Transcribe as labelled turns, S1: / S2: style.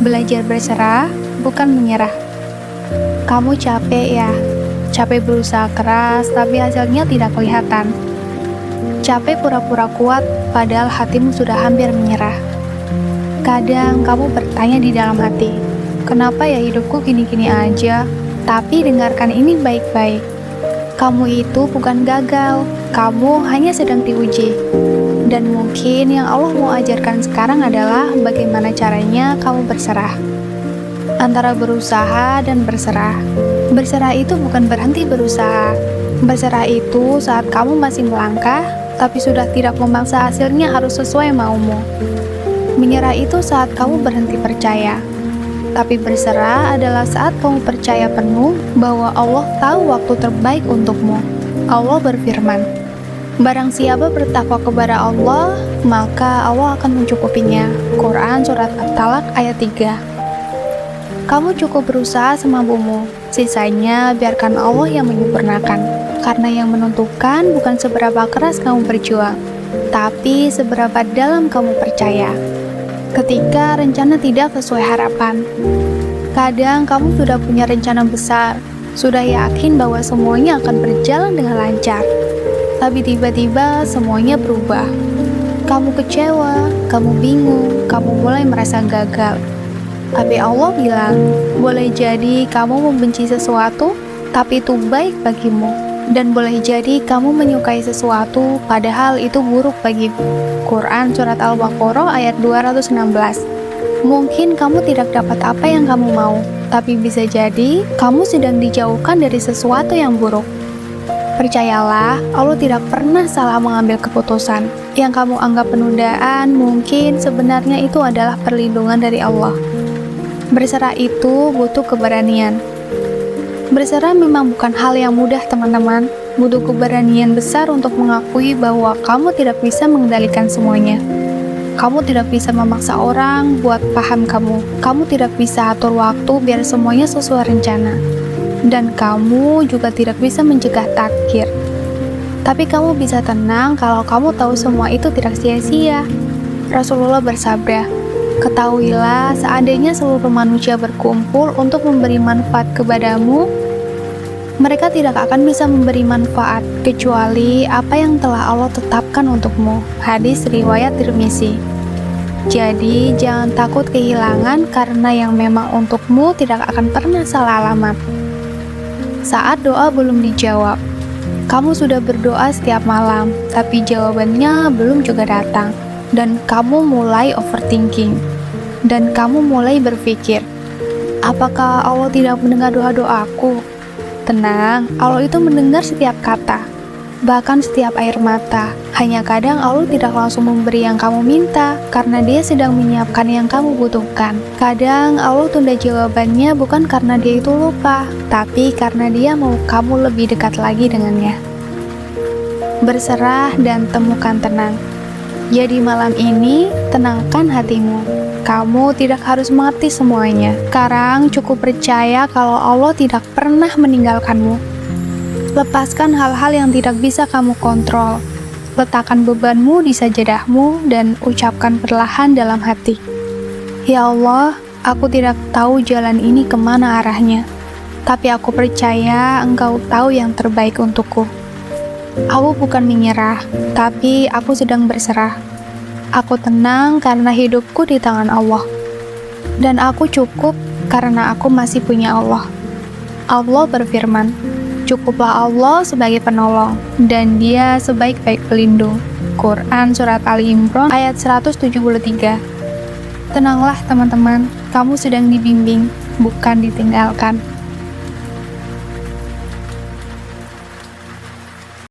S1: Belajar berserah, bukan menyerah. Kamu capek ya? Capek berusaha keras, tapi hasilnya tidak kelihatan. Capek pura-pura kuat, padahal hatimu sudah hampir menyerah. Kadang kamu bertanya di dalam hati, kenapa ya hidupku gini-gini aja? Tapi dengarkan ini baik-baik. Kamu itu bukan gagal, kamu hanya sedang diuji. Dan mungkin yang Allah mau ajarkan sekarang adalah bagaimana caranya kamu berserah. Antara berusaha dan berserah. Berserah itu bukan berhenti berusaha. Berserah itu saat kamu masih melangkah, tapi sudah tidak memaksa hasilnya harus sesuai maumu. Menyerah itu saat kamu berhenti percaya. Tapi berserah adalah saat kamu percaya penuh bahwa Allah tahu waktu terbaik untukmu. Allah berfirman, barang siapa bertakwa kepada Allah, maka Allah akan mencukupinya. Quran Surat At-Talaq ayat 3. Kamu cukup berusaha semampumu, sisanya biarkan Allah yang menyempurnakan. Karena yang menentukan bukan seberapa keras kamu berjuang, tapi seberapa dalam kamu percaya. Ketika rencana tidak sesuai harapan. Kadang kamu sudah punya rencana besar, sudah yakin bahwa semuanya akan berjalan dengan lancar. Tapi tiba-tiba semuanya berubah. Kamu kecewa, kamu bingung, kamu mulai merasa gagal. Tapi Allah bilang, boleh jadi kamu membenci sesuatu, tapi itu baik bagimu. Dan boleh jadi kamu menyukai sesuatu, padahal itu buruk bagimu. Quran Surat Al-Baqarah ayat 216. Mungkin kamu tidak dapat apa yang kamu mau, tapi bisa jadi kamu sedang dijauhkan dari sesuatu yang buruk. Percayalah, Allah tidak pernah salah mengambil keputusan. Yang kamu anggap penundaan, mungkin sebenarnya itu adalah perlindungan dari Allah. Berserah itu butuh keberanian. Berserah memang bukan hal yang mudah, teman-teman. Butuh keberanian besar untuk mengakui bahwa kamu tidak bisa mengendalikan semuanya. Kamu tidak bisa memaksa orang buat paham kamu. Kamu tidak bisa atur waktu biar semuanya sesuai rencana. Dan kamu juga tidak bisa mencegah takdir. Tapi kamu bisa tenang kalau kamu tahu semua itu tidak sia-sia. Rasulullah bersabda, ketahuilah seandainya seluruh manusia berkumpul untuk memberi manfaat kepadamu, mereka tidak akan bisa memberi manfaat kecuali apa yang telah Allah tetapkan untukmu. Hadis riwayat Tirmizi. Jadi jangan takut kehilangan karena yang memang untukmu tidak akan pernah salah alamat. Saat doa belum dijawab, kamu sudah berdoa setiap malam, tapi jawabannya belum juga datang, dan kamu mulai overthinking, dan kamu mulai berpikir, apakah Allah tidak mendengar doa-doaku? Tenang, Allah itu mendengar setiap kata, bahkan setiap air mata. Hanya kadang Allah tidak langsung memberi yang kamu minta, karena Dia sedang menyiapkan yang kamu butuhkan. Kadang Allah tunda jawabannya bukan karena Dia itu lupa, tapi karena Dia mau kamu lebih dekat lagi dengannya. Berserah dan temukan tenang. Jadi malam ini, tenangkan hatimu. Kamu tidak harus mengerti semuanya. Sekarang cukup percaya kalau Allah tidak pernah meninggalkanmu. Lepaskan hal-hal yang tidak bisa kamu kontrol. Letakkan bebanmu di sajadahmu dan ucapkan perlahan dalam hati. Ya Allah, aku tidak tahu jalan ini kemana arahnya. Tapi aku percaya Engkau tahu yang terbaik untukku. Aku bukan menyerah, tapi aku sedang berserah. Aku tenang karena hidupku di tangan Allah. Dan aku cukup karena aku masih punya Allah. Allah berfirman, cukuplah Allah sebagai penolong, dan Dia sebaik-baik pelindung. Quran Surat Ali Imran ayat 173. Tenanglah teman-teman, kamu sedang dibimbing, bukan ditinggalkan.